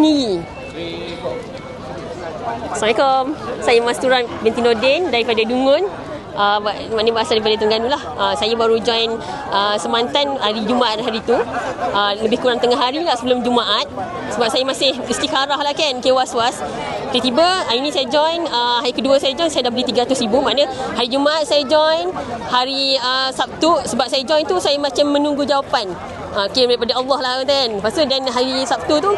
sendiri. Assalamualaikum. Saya Masturan binti Nordin daripada Dungun. Maknanya berasal daripada Terengganu lah. Saya baru join Semantan hari Jumaat hari tu. Lebih kurang tengah hari lah sebelum Jumaat. Sebab saya masih istikharah lah kan, was-was. Tiba-tiba hari ni saya join, hari kedua saya join, saya dah beli 300,000. Maknanya hari Jumaat saya join, hari Sabtu sebab saya join tu saya macam menunggu jawapan. Kira daripada Allah lah kan. Lepas tu dan hari Sabtu tu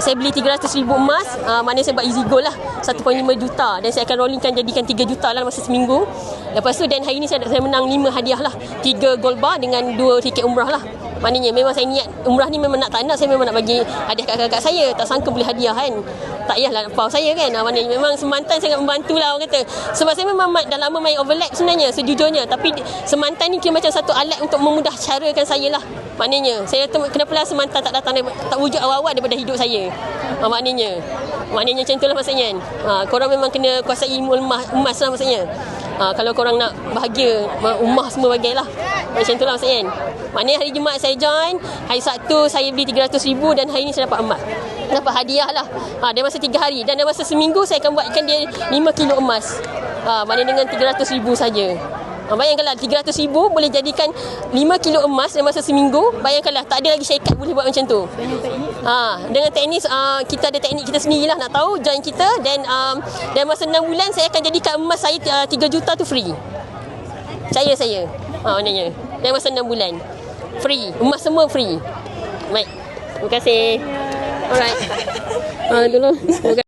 saya beli 300,000 emas. Maknanya saya buat easy goal lah 1.5 juta. Dan saya akan rollingkan jadikan 3 juta lah masa seminggu. Lepas tu dan hari ni saya menang 5 hadiah lah. 3 gold bar dengan 2 tiket umrah lah. Maknanya memang saya niat umrah ni memang nak saya memang nak bagi hadiah kat kakak saya. Tak sangka boleh hadiah kan. Tak payahlah nak pau saya kan. Maknanya memang Semantan sangat membantu lah orang kata. Sebab saya memang dah lama main overlap sebenarnya sejujurnya. Tapi Semantan ni kira macam satu alat untuk memudah carakan saya lah. Maknanya saya kenapalah Semantan tak datang, tak wujud awal-awal daripada hidup saya. Maknanya macam itulah maksudnya kan. Korang memang kena kuasai ilmu emas lah maksudnya. Kalau korang nak bahagia, umah semua bagai lah. Macam itulah maksudnya kan. Maknanya hari Jumaat saya join, hari Sabtu saya beli 300,000 dan hari ni saya dapat emas. Dapat hadiah lah. Dia masa 3 hari dan dalam masa seminggu saya akan buatkan dia 5 kilo emas. Maknanya dengan 300,000 saja. Bayangkanlah 300,000 boleh jadikan 5 kilo emas dalam masa seminggu. Bayangkanlah tak ada lagi syarikat boleh buat macam tu. Dengan teknik kita ada teknik kita sendirilah nak tahu, join kita dan dalam masa 6 bulan saya akan jadikan emas saya 3 juta tu free. Percaya saya. Maknanya dalam masa 6 bulan free, emas semua free. Baik. Terima kasih. Alright. Dulu.